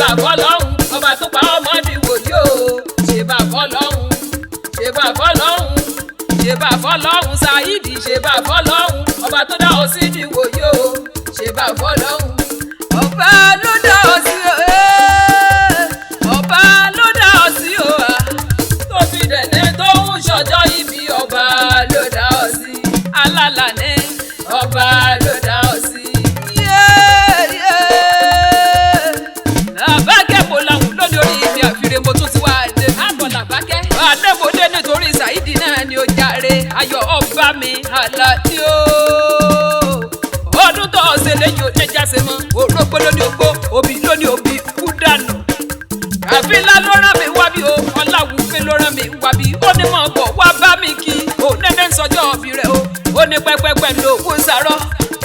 bá fọ́lọ́hún ọba tó pa ọmọdé wòye o ṣe bá fọ́lọ́hún ṣe bá fọ́lọ́hún ṣe bá fọ́lọ́hún Saheed ṣe bá fọ́lọ́hún ọba tó dá ọ sí ìwòye o ṣe bá fọ́lọ́hún ọba ló dá ọ sí o ọba ló dá ọ sí o tó fi dẹ̀dẹ̀ tó ń ṣọjọ́ ibi ọba ló dá ọ sí alálàní ọba ló dá ọ sí. Làbákẹ́ làwọn lóde orí ibi àfihàn mo tún ti wá dé. àbọ̀ Làbákẹ́. àdébòde nítorí Saheed náà ni ó jàre ayọ̀ ọba mi Àlàní o. ọdún tó ọ̀sẹ̀ lẹ́yìn òjẹ́jà ṣe mọ́ òrógbó lónìí ògbó òbí lónìí òbí kú dànù. àfilà ló rán mi wá bí o ọ̀làwùfẹ́ ló rán mi wá bí ó ní mọ̀ bọ̀ wá bá mi kí o nẹ́nẹ́ ń sọjọ́ òbí rẹ̀ o ó ní pẹ́pẹ́pẹ́ lòkú sàrọ̀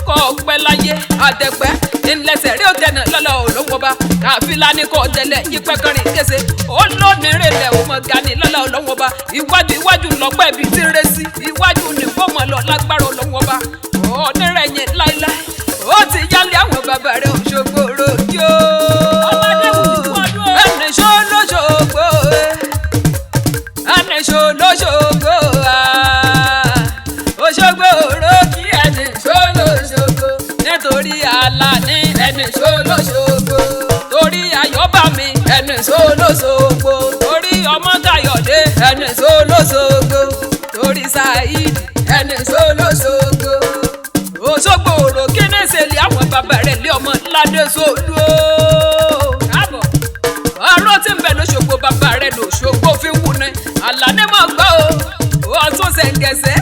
kọ́ ọpẹ́ láyé àtẹ̀pẹ́ ńlẹsẹ̀ rí òtẹ̀nà lọ́lọ́ olówóba àfilà ní kò tẹ̀lẹ̀ yípẹ́ kọrin kése ó lónìí rẹ̀lẹ̀ ọmọ gani lọ́lọ́ olówóba iwájú iwájú lọ́pẹ́ ibi tí ń rẹ́ sí iwájú ní fọ́mọ lọ lágbára olówóba onírẹ̀yìn láíláí ó ti yálé àwọn bàbá rẹ̀ Òṣogbo rògbò. ọmọdé wù ú ọdún o. ẹnì ṣó lóṣogbo ẹnì ṣó lóṣogbo Òṣogbo Oriki ẹnì ṣó lóṣogbo nítorí Àlàní ẹnì ṣó lóṣogbo torí Ayọ̀bámi ẹnì ṣó lóṣogbo torí Ọmọ́táyọ̀dé ẹnì ṣó lóṣogbo torí Saheed ẹnì ṣó lóṣogbo Òṣogbo Oriki ní ìṣẹ̀lẹ̀ àwọn bàbá rẹ̀ lé ọmọ ládé sólú o. káàbọ̀ ọ̀rọ̀ tí ń bẹ lóṣogbo bàbá rẹ̀ lóṣogbo fi ń wù ní Àlàní mọ̀ gbọ́ o ọ̀tún ṣẹ̀ǹgẹ̀ṣẹ̀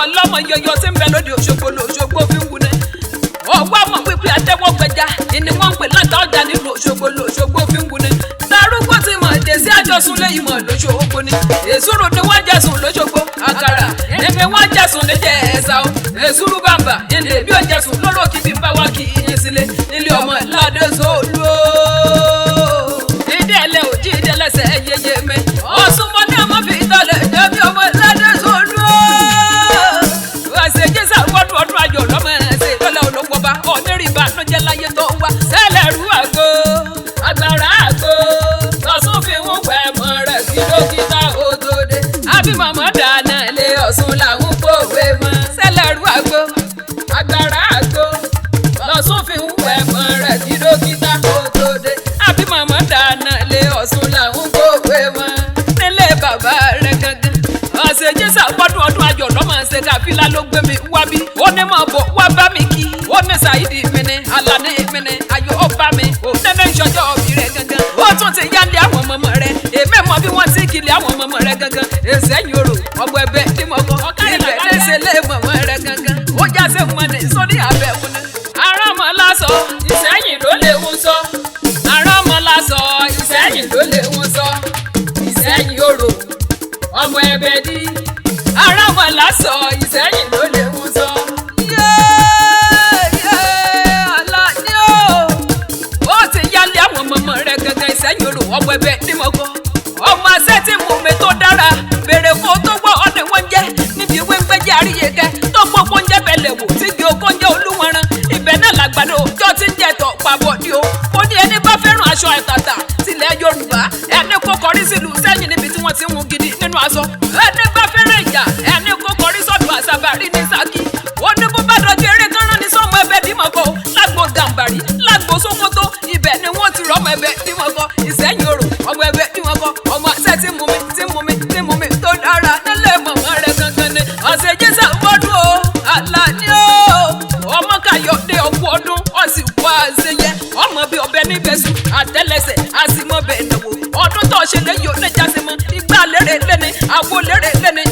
ọlọ́mọ yọyọ tí ń bẹ lóde Òṣogbo lóṣogbo fi ń wù ní ọwọ́ àmọ̀ pípẹ́ àtẹ́wọ́gbẹ́já ni wọ́n ń pè látà ọjà nínú Òṣogbo lóṣogbo fi ń wù ní darúgbó tí mọ̀ dé sí àjọsùn lẹ́yìn mọ̀ lóṣogbo ni èsúrò ni wọ́n jẹ̀sùn lóṣogbo àkàrà ẹ̀mí wọ́n jẹ̀sùn ní jẹ́ ẹ̀sà o èsúrù bàbà ẹ̀ndẹ̀ bí ó jẹ̀sùn lọ́rọ̀ kí bí bá wá kí ìyẹn sílé nílé ọmọ ládé sólú o. ìdẹ́lẹ̀ òjì ìdẹ́lẹ̀sẹ̀ yẹyẹ mi ọ̀sùn mọ́ ní ọmọ fi ìtọ́lẹ̀ ẹ̀bí ọmọ ládé sólú o. àṣejì sàgbọ́dún ọdún ayọ̀ lọ́mọ ẹ̀ṣẹ̀ lọ́lá olówóba onírìbá ló jẹ́ láyé tó ń wá sẹ́lẹ̀rú àgbo agbára àgbo lọ́sùn fi ń wẹ̀ mọ́ rẹ̀ kí dókítà ó tó dé àbímọ̀mọ́ dáná ilé Ọ̀ṣun làwọn pòwe mọ́ sẹ́lẹ̀rú àgbo agbára àgbo lọ́sùn fi ń wẹ̀ mọ́ rẹ̀ kí dókítà ó tó dé àbímọ̀mọ́ dáná ilé Ọ̀ṣun làwọn pòwe mọ́ nílé bàbá rẹ̀ gangan àṣejì sàgbọ́dún ọdún ayọ̀ lọ́mọ ṣe káfílà ló gbé mi wá bí ó ní mọ̀ bọ̀ wá bá mi kí ó ní Saheed mi ní Àlàní mi ní Ayọ̀bámi ò nẹ́nẹ́ ìṣọjọ́ òbí rẹ̀ gangan ó tún ti yálé àwọn ọmọ rẹ̀ èmi mọ̀ bí wọ́n ti kìlì àwọn ọmọ rẹ̀ gangan Ìṣẹ̀yìn Orò ọgbọ ẹbẹ tí mo kọ ibẹ̀ lẹ́sẹ̀ lé mọ̀mọ́ rẹ̀ gangan ó já sí mọ́ ní sórí abẹ́ wọn ni. arámọ lásọ Ìṣẹ̀yìn ló lè wọ́n sọ arámọ lásọ Ìṣẹ̀yìn ló lè wọ́n sọ Ìṣẹ̀yìn Orò ọmọ ẹbẹ dí arámọ lásọ Ìṣẹ̀yìn ló lè wọ́n sọ. Àlàní ó ti yálé àwọn ọmọ rẹ̀ gangan Ìṣẹ̀yìn Orò ọmọ ẹbẹ tí mo kọ ọmọ àṣẹ tí mú mi tó dára bèrè kó tó gbọ́ ọ̀nà wọn jẹ́ níbi ìwé ń gbẹ́jẹ́ àríyékẹ́ tó gbogbo ń jẹ́ bẹ̀lẹ̀ wò tí kì í kó ń jẹ́ olúwọ̀nrán ibẹ̀ náà làgbàdo tó ti ń jẹ tọ̀ pàbọ̀ ni o ó ní ẹni bá fẹ́ràn aṣọ àtàtà tilẹ̀ Yorùbá ẹni kó kọrí sílùú Ìṣẹ̀yìn níbi tí wọ́n ti ń hun gidi nínú aṣọ ẹni bá fẹ́ràn ìjà ẹni kó kọrí sọ́dọ̀ Àṣàbàrí ní Ṣakí ó ní bó bá dọ̀jú eré kan rán ní sọ́mọ ẹbẹ̀ bímọ kọ lágbo Gàmbàrí lágbo Sókótó ibẹ̀ ni wọ́n ti rọ́mọ ẹbẹ̀ bímọ kọ Ìṣẹ̀yìn Orò ọmọ ẹbẹ̀ bímọ kọ ọmọ àṣẹ tí mú mi tó dára nílé mọ̀mọ́ rẹ̀ gangan ni àṣejì sàgbọ́dún o Àlàní o ọmọ Káyọ̀dé ọkọ ọdún ọ̀sìn wá àṣeyẹ ọmọ bíi ọbẹ̀ nígbèsù àtẹ́lẹsẹ̀ àsìmọ́ bẹ̀ náwó ọdún tó ṣe lẹ́yìn oníjàsímọ́ igbá lérè lẹ́ni àwo lérè lẹ́ni